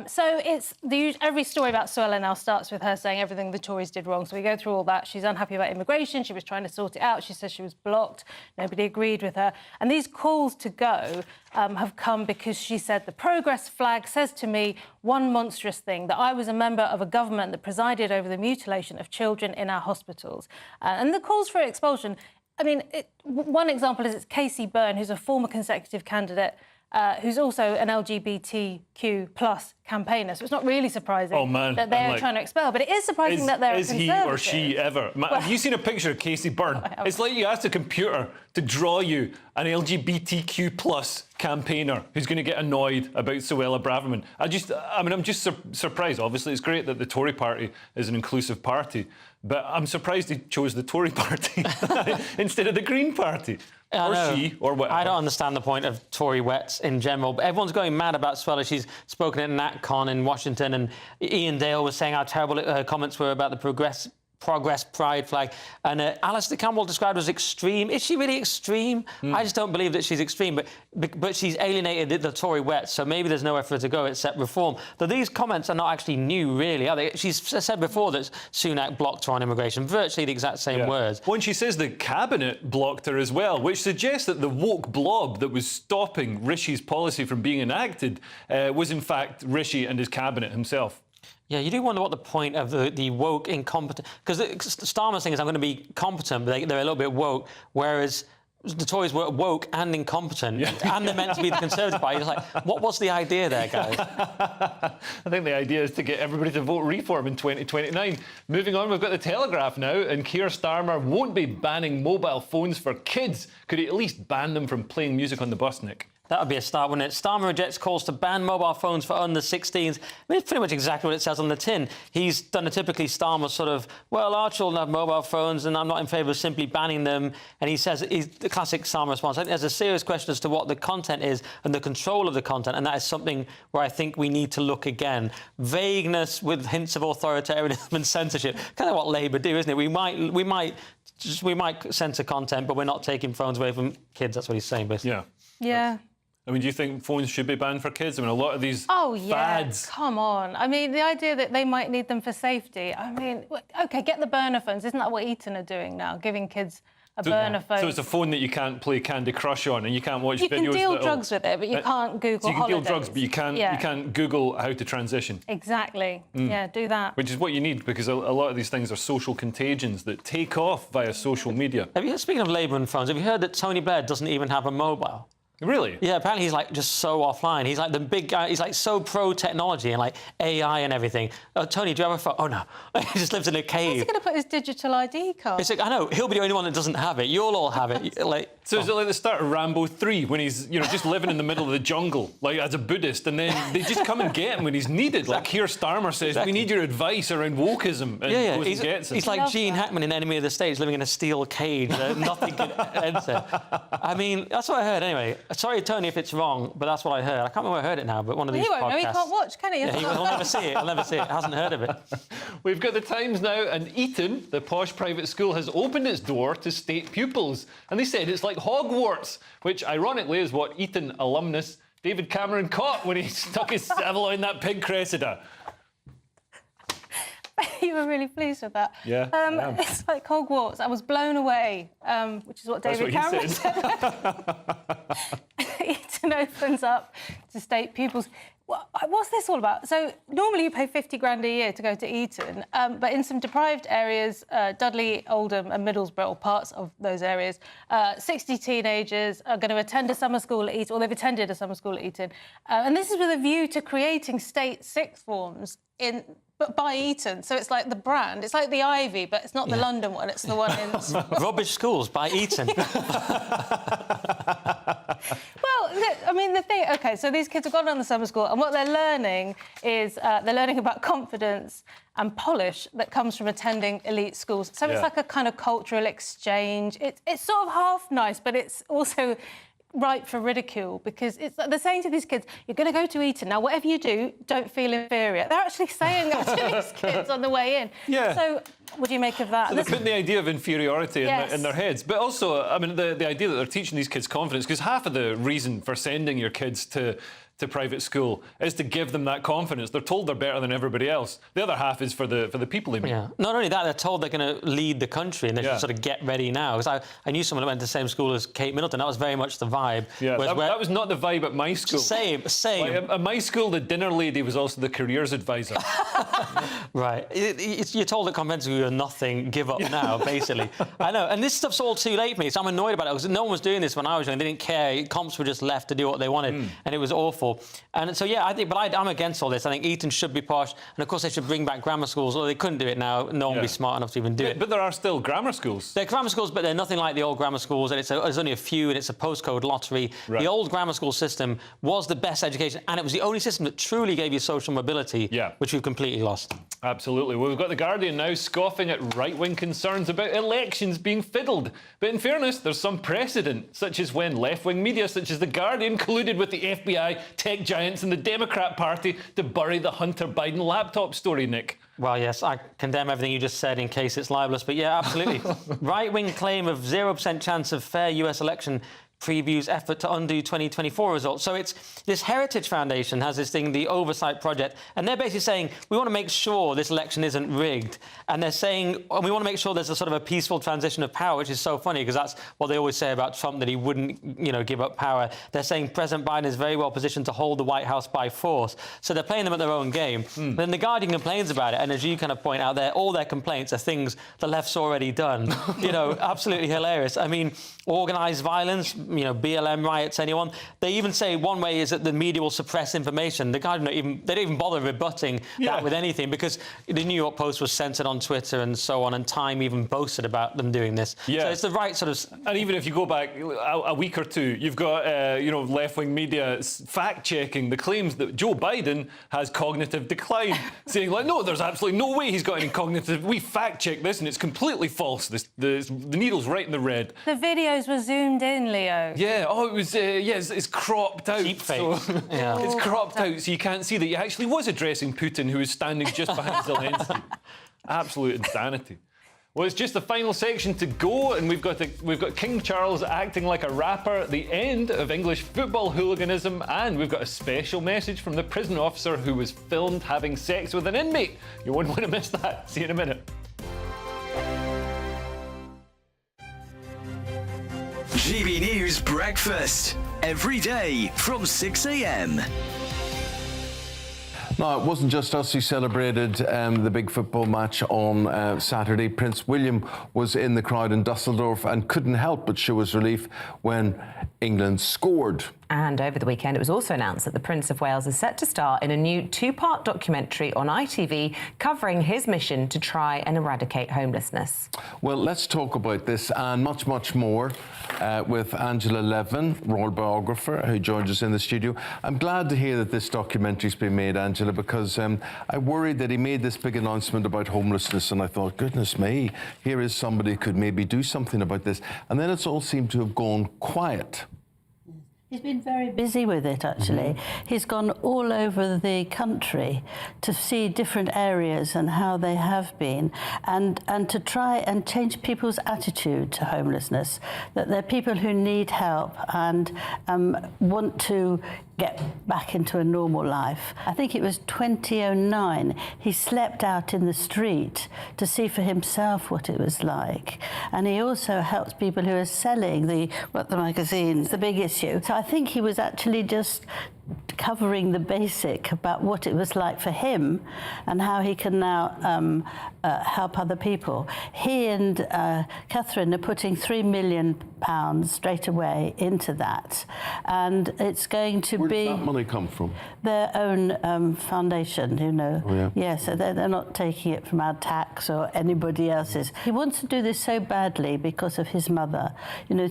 So it's every story about Suella now starts with her saying everything the Tories did wrong. So we go through all that. She's unhappy about immigration. She was trying to sort it out. She says she was blocked. Nobody agreed with her. And these calls to go have come because she said the progress flag says to me one monstrous thing, that I was a member of a government that presided over the mutilation of children in our hospitals. And the calls for expulsion, I mean, one example is it's Casey Byrne, who's a former Conservative candidate, who's also an LGBTQ+ campaigner. So it's not really surprising that they're trying to expel, but it is surprising that they're a Conservative. Is he or she ever? Have you seen a picture of Casey Byrne? It's like you asked a computer to draw you an LGBTQ+ campaigner who's going to get annoyed about Suella Braverman. I'm just surprised. Obviously, it's great that the Tory party is an inclusive party, but I'm surprised he chose the Tory party instead of the Green Party. Or she, or whatever. I don't understand the point of Tory wets in general, but everyone's going mad about Suella. She's spoken at NatCon in Washington, and Ian Dale was saying how terrible her comments were about the progress pride flag. And Alistair Campbell described her as extreme. Is she really extreme? I just don't believe that she's extreme, but she's alienated the Tory wet, so maybe there's nowhere for her to go except reform. Though these comments are not actually new, really, are they? She's said before that Sunak blocked her on immigration, virtually the exact same words. Well, and she says the cabinet blocked her as well, which suggests that the woke blob that was stopping Rishi's policy from being enacted was in fact Rishi and his cabinet himself. Yeah, you do wonder what the point of the woke incompetent... Because Starmer's thing is, I'm going to be competent, but they're a little bit woke, whereas the Tories were woke and incompetent, and they're meant to be the Conservative Party. It's like, what's the idea there, guys? I think the idea is to get everybody to vote reform in 2029. Moving on, we've got the Telegraph now, and Keir Starmer won't be banning mobile phones for kids. Could he at least ban them from playing music on the bus, Nick? That would be a start, wouldn't it? Starmer rejects calls to ban mobile phones for under 16s. I mean, it's pretty much exactly what it says on the tin. He's done a typically Starmer sort of, well, our children have mobile phones and I'm not in favour of simply banning them. And he says, the classic Starmer response, I think there's a serious question as to what the content is and the control of the content, and that is something where I think we need to look again. Vagueness with hints of authoritarianism and censorship. Kind of what Labour do, isn't it? We might censor content, but we're not taking phones away from kids. That's what he's saying, basically. Yeah. I mean, do you think phones should be banned for kids? I mean, a lot of these fads... Come on. I mean, the idea that they might need them for safety. I mean, OK, get the burner phones. Isn't that what Eton are doing now, giving kids a burner phone? So it's a phone that you can't play Candy Crush on and you can't watch videos... You can deal drugs with it, but you can't Google So you can holidays. deal drugs, but you can't Google how to transition. Exactly. Yeah, do that. Which is what you need, because a lot of these things are social contagions that take off via social media. Speaking of Labour and phones, have you heard that Tony Blair doesn't even have a mobile? Really? Yeah, apparently he's like just so offline. He's like the big guy. He's like so pro technology and like AI and everything. Oh, Tony, do you have a phone? Oh no, he just lives in a cave. Where's he going to put his digital ID card? It's like, I know he'll be the only one that doesn't have it. You'll all have it. So is it like the start of Rambo 3 when he's just living in the middle of the jungle, like as a Buddhist, and then they just come and get him when he's needed. Like Keir Starmer says, we need your advice around wokeism, and goes and gets him. He's like Gene Hackman in Enemy of the State, living in a steel cage that nothing can enter. I mean, that's what I heard anyway. Sorry, Tony, if it's wrong, but that's what I heard. I can't remember where I heard it now, but one of these podcasts. He won't know. He can't watch, can he? Yeah, he'll never see it. He'll never see it. Hasn't heard of it. We've got the Times now, and Eton, the posh private school, has opened its door to state pupils. And they said it's like Hogwarts, which ironically is what Eton alumnus David Cameron caught when he stuck his Savile in that pig Cressida. You were really pleased with that. Yeah. It's like Hogwarts. I was blown away, which is what David Cameron said. Eton opens up to state pupils. What's this all about? So normally you pay 50 grand a year to go to Eton, but in some deprived areas, Dudley, Oldham and Middlesbrough, or parts of those areas, 60 teenagers are going to attend a summer school at Eton, or they've attended a summer school at Eton. And this is with a view to creating state sixth forms but by Eton. So it's like the brand. It's like the Ivy, but it's not the London one. It's the one in... Rubbish schools by Eton. Well, I mean, the thing... OK, so these kids have gone on the summer school, and what they're learning is they're learning about confidence and polish that comes from attending elite schools. So it's like a kind of cultural exchange. It's sort of half nice, but it's also... ripe for ridicule, because they're saying to these kids, you're going to go to Eton. Now, whatever you do, don't feel inferior. They're actually saying that to these kids on the way in. Yeah. So what do you make of that? So they're putting the idea of inferiority in their heads. But also, I mean, the idea that they're teaching these kids confidence, because half of the reason for sending your kids to private school is to give them that confidence. They're told they're better than everybody else. The other half is for the people they meet. Yeah. Not only that, they're told they're going to lead the country and they should sort of get ready now. Because I knew someone who went to the same school as Kate Middleton. That was very much the vibe. Yeah, that was not the vibe at my school. Same. Like, at my school, the dinner lady was also the careers advisor. Right. You're told at convention you're nothing, give up now, basically. I know. And this stuff's all too late for me, so I'm annoyed about it, because no one was doing this when I was young. They didn't care. Comps were just left to do what they wanted, and it was awful. And so, yeah, I'm against all this. I think Eton should be posh, and of course they should bring back grammar schools, although they couldn't do it now. No one would be smart enough to even do it. But there are still grammar schools. They're grammar schools, but they're nothing like the old grammar schools, and there's only a few, and it's a postcode lottery. Right. The old grammar school system was the best education, and it was the only system that truly gave you social mobility, which we've completely lost. Absolutely. Well, we've got The Guardian now scoffing at right-wing concerns about elections being fiddled. But in fairness, there's some precedent, such as when left-wing media such as The Guardian colluded with the FBI, tech giants and the Democrat Party to bury the Hunter Biden laptop story, Nick. Well, yes, I condemn everything you just said in case it's libelous, but yeah, absolutely. Right-wing claim of 0% chance of fair US election previews effort to undo 2024 results. So it's this Heritage Foundation has this thing, the Oversight Project, and they're basically saying, we want to make sure this election isn't rigged. And they're saying, and we want to make sure there's a sort of a peaceful transition of power, which is so funny because that's what they always say about Trump, that he wouldn't, give up power. They're saying President Biden is very well positioned to hold the White House by force. So they're playing them at their own game. Then The Guardian complains about it. And as you kind of point out there, all their complaints are things the left's already done. Absolutely hilarious. I mean, organised violence, BLM riots, anyone. They even say one way is that the media will suppress information. The Guardian they don't even bother rebutting that with anything because the New York Post was censored on Twitter and so on, and Time even boasted about them doing this. Yeah. So it's the right sort of... And even if you go back a week or two, you've got, left-wing media fact-checking the claims that Joe Biden has cognitive decline, saying, no, there's absolutely no way he's got any cognitive... We fact-checked this and it's completely false. The needle's right in the red. The videos were zoomed in, Leo. Yeah, it was, it's cropped out. Deep fake. So, yeah. It's cropped out so you can't see that he actually was addressing Putin, who was standing just behind Zelensky. Absolute insanity. Well, it's just the final section to go, and we've got King Charles acting like a rapper, the end of English football hooliganism, and we've got a special message from the prison officer who was filmed having sex with an inmate. You wouldn't want to miss that. See you in a minute. GB News Breakfast, every day from 6 a.m. No, it wasn't just us who celebrated the big football match on Saturday. Prince William was in the crowd in Dusseldorf and couldn't help but show his relief when England scored. And over the weekend, it was also announced that the Prince of Wales is set to star in a new two-part documentary on ITV covering his mission to try and eradicate homelessness. Well, let's talk about this and much, much more with Angela Levin, royal biographer, who joins us in the studio. I'm glad to hear that this documentary's been made, Angela, because I worried that he made this big announcement about homelessness and I thought, goodness me, here is somebody who could maybe do something about this. And then it's all seemed to have gone quiet. He's been very busy with it, actually. He's gone all over the country to see different areas and how they have been, and to try and change people's attitude to homelessness, that they're people who need help and want to get back into a normal life. I think it was 2009, he slept out in the street to see for himself what it was like. And he also helped people who are selling the magazines, the big issue. So I think he was actually just covering the basic about what it was like for him and how he can now help other people. He and Catherine are putting £3 million straight away into that, and it's going to Where be... does that money come from? Their own foundation, Oh, yeah. Yeah, so they're not taking it from our tax or anybody else's. He wants to do this so badly because of his mother.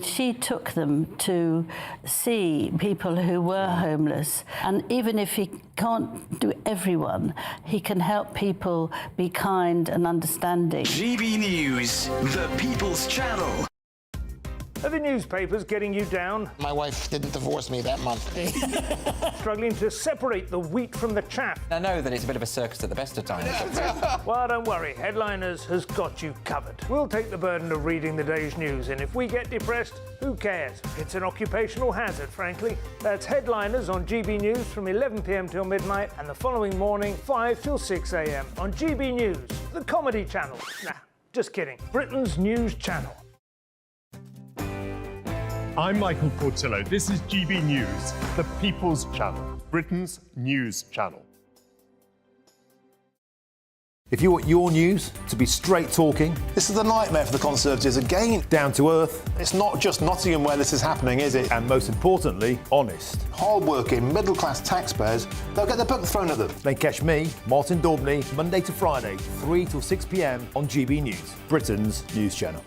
She took them to see people who were homeless, and even if he can't do everyone, he can help people be kind and understanding. GB News, the People's Channel. Are the newspapers getting you down? My wife didn't divorce me that month. Struggling to separate the wheat from the chaff? I know that it's a bit of a circus at the best of times. Well, don't worry. Headliners has got you covered. We'll take the burden of reading the day's news, and if we get depressed, who cares? It's an occupational hazard, frankly. That's Headliners on GB News from 11 p.m. till midnight, and the following morning, 5 till 6 a.m. on GB News, the comedy channel. Nah, just kidding. Britain's news channel. I'm Michael Portillo. This is GB News, the People's Channel, Britain's news channel. If you want your news to be straight talking, this is a nightmare for the Conservatives again. Down to earth. It's not just Nottingham where this is happening, is it? And most importantly, honest. Hard-working, middle-class taxpayers, they'll get their book thrown at them. Then catch me, Martin Daubney, Monday to Friday, 3 till 6 p.m. on GB News, Britain's news channel.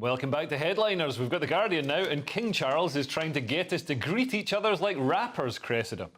Welcome back to Headliners. We've got The Guardian now, and King Charles is trying to get us to greet each other like rappers, Cressida.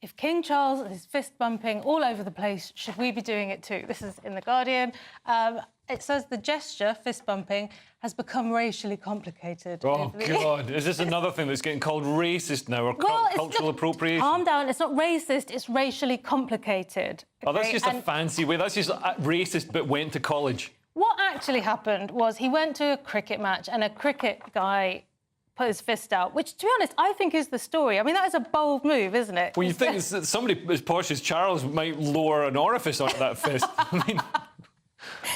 If King Charles is fist bumping all over the place, should we be doing it too? This is in The Guardian. It says the gesture, fist bumping, has become racially complicated. Oh, God. Is this another thing that's getting called racist now, or cultural appropriation? Calm down. It's not racist. It's racially complicated. Oh, that's okay? just a fancy way. That's just racist but went to college. What actually happened was he went to a cricket match and a cricket guy put his fist out, which, to be honest, I think is the story. I mean, that is a bold move, isn't it? Well, you think somebody as posh as Charles might lower an orifice onto that fist. I mean,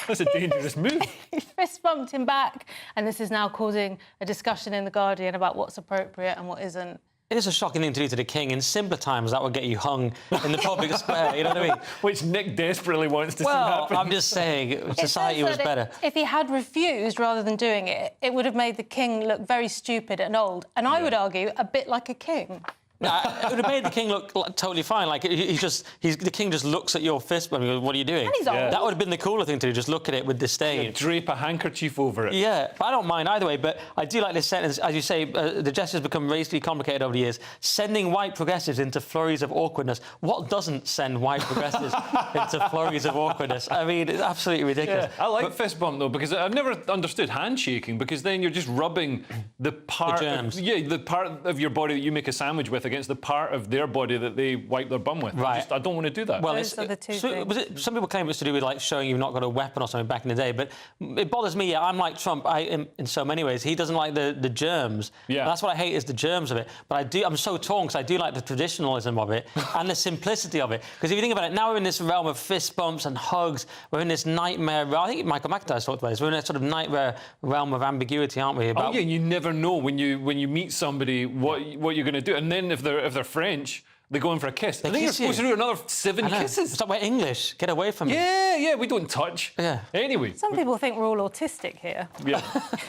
that's a dangerous move. He fist bumped him back, and this is now causing a discussion in The Guardian about what's appropriate and what isn't. It is a shocking thing to do to the king. In simpler times, that would get you hung in the public square, you know what I mean? Which Nick desperately wants to see happen. I'm just saying, society was better. If he had refused rather than doing it, it would have made the king look very stupid and old, and I would argue a bit like a king. No, it would have made the king look totally fine. Like the king just looks at your fist and goes, "What are you doing?" And he's old. That would have been the cooler thing to do. Just look at it with disdain. Yeah, drape a handkerchief over it. Yeah, but I don't mind either way. But I do like this sentence, as you say. The gesture's become racially complicated over the years, sending white progressives into flurries of awkwardness. What doesn't send white progressives into flurries of awkwardness? I mean, it's absolutely ridiculous. Yeah, I like fist bump though, because I've never understood handshaking, because then you're just rubbing the part, the part of your body that you make a sandwich with against the part of their body that they wipe their bum with. Right. I don't want to do that. Well, Those are the two things. Some people claim it's to do with like showing you've not got a weapon or something back in the day, but it bothers me. I'm like Trump in so many ways. He doesn't like the germs. Yeah. That's what I hate, is the germs of it. But I'm so torn, because I do like the traditionalism of it and the simplicity of it. Because if you think about it, now we're in this realm of fist bumps and hugs. We're in this nightmare. I think Michael McIntyre talked about this. We're in a sort of nightmare realm of ambiguity, aren't we? Oh yeah, you never know when you meet somebody what you're going to do, and then if they're French, they go in for a kiss. And then you're supposed to do another 7 kisses. Stop, we're English. Get away from me. Yeah, we don't touch. Yeah. Anyway. Some people think we're all autistic here. Yeah,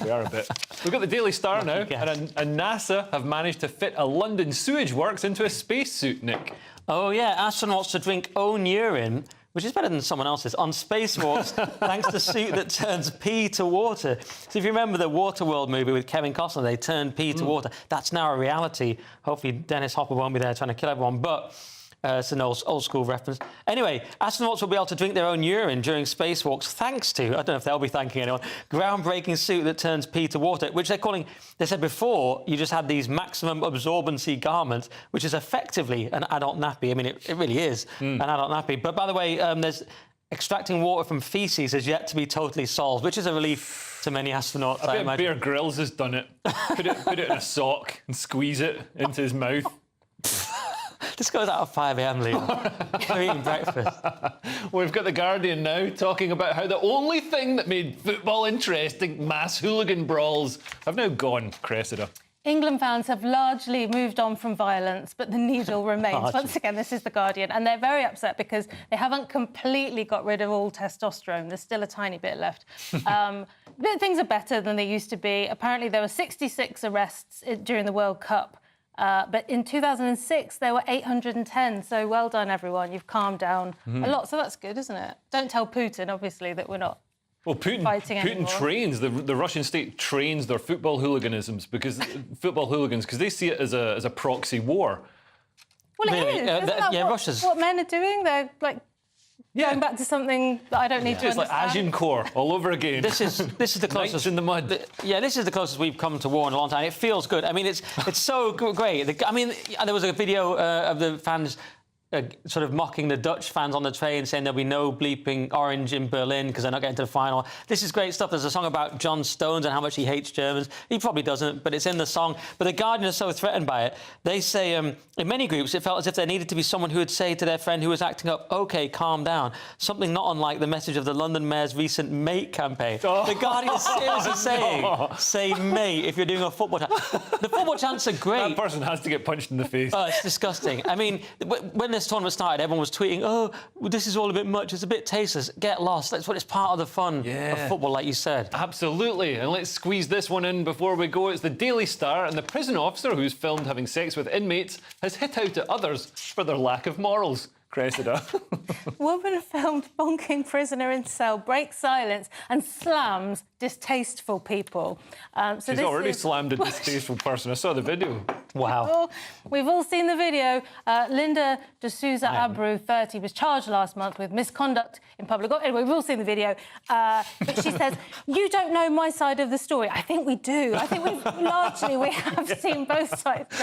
we are a bit. We've got the Daily Star now, and NASA have managed to fit a London sewage works into a spacesuit, Nick. Oh, yeah, astronauts to drink own urine, which is better than someone else's, on spacewalks, thanks to a suit that turns pee to water. So if you remember the Waterworld movie with Kevin Costner, they turned pee to water. That's now a reality. Hopefully Dennis Hopper won't be there trying to kill everyone, but it's an old school reference. Anyway, astronauts will be able to drink their own urine during spacewalks, thanks to, I don't know if they'll be thanking anyone, groundbreaking suit that turns pee to water, which they're calling, they said before, you just had these maximum absorbency garments, which is effectively an adult nappy. I mean, it really is an adult nappy. But by the way, there's extracting water from faeces has yet to be totally solved, which is a relief to many astronauts, I imagine. Bear Grylls has done it. Put it in a sock and squeeze it into his mouth. This goes out at 5 a.m, Liam. We're eating breakfast. We've got The Guardian now talking about how the only thing that made football interesting, mass hooligan brawls, have now gone, Cressida. England fans have largely moved on from violence, but the needle remains. Once again, this is The Guardian, and they're very upset because they haven't completely got rid of all testosterone. There's still a tiny bit left. But things are better than they used to be. Apparently, there were 66 arrests during the World Cup. But in 2006, there were 810. So well done, everyone. You've calmed down a lot. So that's good, isn't it? Don't tell Putin, obviously, that we're not fighting anymore. Putin trains, the Russian state trains their football hooligans because they see it as a proxy war. Well, it is. Isn't that what men are doing? They're like going back to something that I don't need to understand. It's like Agincourt all over again. This is the closest Knights in the mud. This is the closest we've come to war in a long time. It feels good. I mean, it's so great. I mean, there was a video of the fans sort of mocking the Dutch fans on the train, saying there'll be no bleeping orange in Berlin because they're not getting to the final. This is great stuff. There's a song about John Stones and how much he hates Germans. He probably doesn't, but it's in the song. But The Guardian is so threatened by it. They say in many groups it felt as if there needed to be someone who would say to their friend who was acting up, OK, calm down. Something not unlike the message of the London Mayor's recent mate campaign. The Guardian is seriously saying, say mate if you're doing a football chant. The football chants are great. That person has to get punched in the face. Oh, it's disgusting. I mean, when this tournament started, everyone was tweeting, oh, this is all a bit much, it's a bit tasteless, get lost. That's what it's part of the fun of football, like you said. Absolutely. And let's squeeze this one in before we go. It's the Daily Star, and the prison officer who's filmed having sex with inmates has hit out at others for their lack of morals. Cressida. Woman filmed bonking prisoner in cell, breaks silence and slams distasteful people. She's already slammed a distasteful person. I saw the video. Wow. We've all seen the video. Linda D'Souza Abreu, 30, was charged last month with misconduct in public. Anyway, we've all seen the video. But she says, you don't know my side of the story. I think we do. I think we have seen both sides.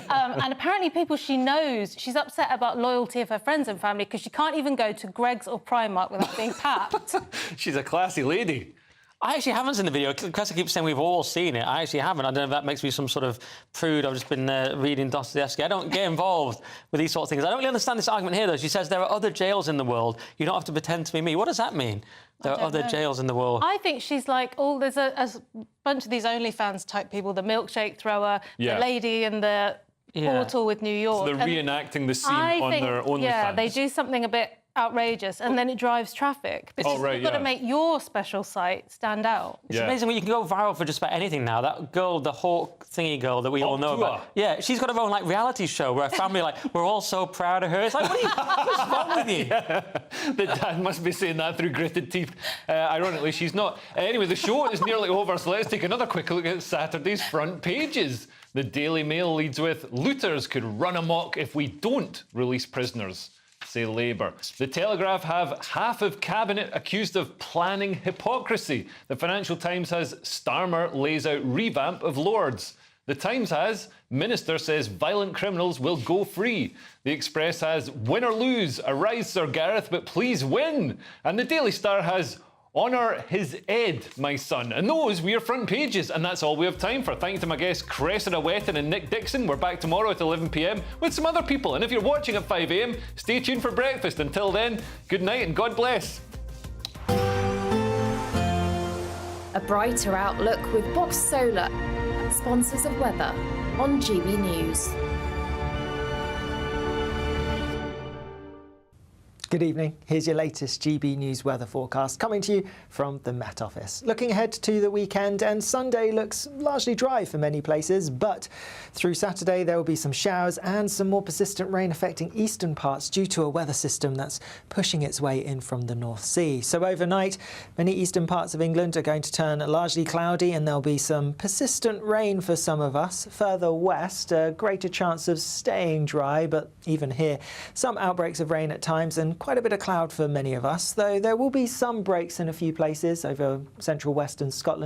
And apparently people she knows, she's upset about loyalty of her friends and family because she can't even go to Greggs or Primark without being papped. She's a classy lady. I actually haven't seen the video. Cressida keeps saying we've all seen it. I actually haven't. I don't know if that makes me some sort of prude. I've just been reading Dostoevsky. I don't get involved with these sorts of things. I don't really understand this argument here, though. She says there are other jails in the world. You don't have to pretend to be me. What does that mean? There are other jails in the world. I think she's like, there's a bunch of these OnlyFans type people, the milkshake thrower, the lady in the portal with New York. So they're reenacting the scene on their OnlyFans. Yeah, they do something a bit outrageous and then it drives traffic. Because you've got to make your special site stand out. It's amazing when you can go viral for just about anything now. That girl, the Hawk thingy girl that we all know about. Yeah, she's got her own reality show where her family we're all so proud of her. It's like, what's wrong with you? The dad must be saying that through gritted teeth. Ironically, she's not. Anyway, the show is nearly over, so let's take another quick look at Saturday's front pages. The Daily Mail leads with, looters could run amok if we don't release prisoners, say Labour. The Telegraph have half of Cabinet accused of planning hypocrisy. The Financial Times has Starmer lays out revamp of Lords. The Times has Minister says violent criminals will go free. The Express has win or lose, arise Sir Gareth, but please win. And the Daily Star has honour his Ed, my son. And those were your front pages, and that's all we have time for. Thank you to my guests Cressida Wetton and Nick Dixon. We're back tomorrow at 11 p.m. with some other people. And if you're watching at 5 a.m, stay tuned for breakfast. Until then, good night and God bless. A brighter outlook with Box Solar, sponsors of weather on GB News. Good evening. Here's your latest GB News weather forecast coming to you from the Met Office. Looking ahead to the weekend, and Sunday looks largely dry for many places, but through Saturday there will be some showers and some more persistent rain affecting eastern parts due to a weather system that's pushing its way in from the North Sea. So overnight, many eastern parts of England are going to turn largely cloudy, and there'll be some persistent rain for some of us. Further west, a greater chance of staying dry, but even here, some outbreaks of rain at times and quite a bit of cloud for many of us, though there will be some breaks in a few places over central western Scotland.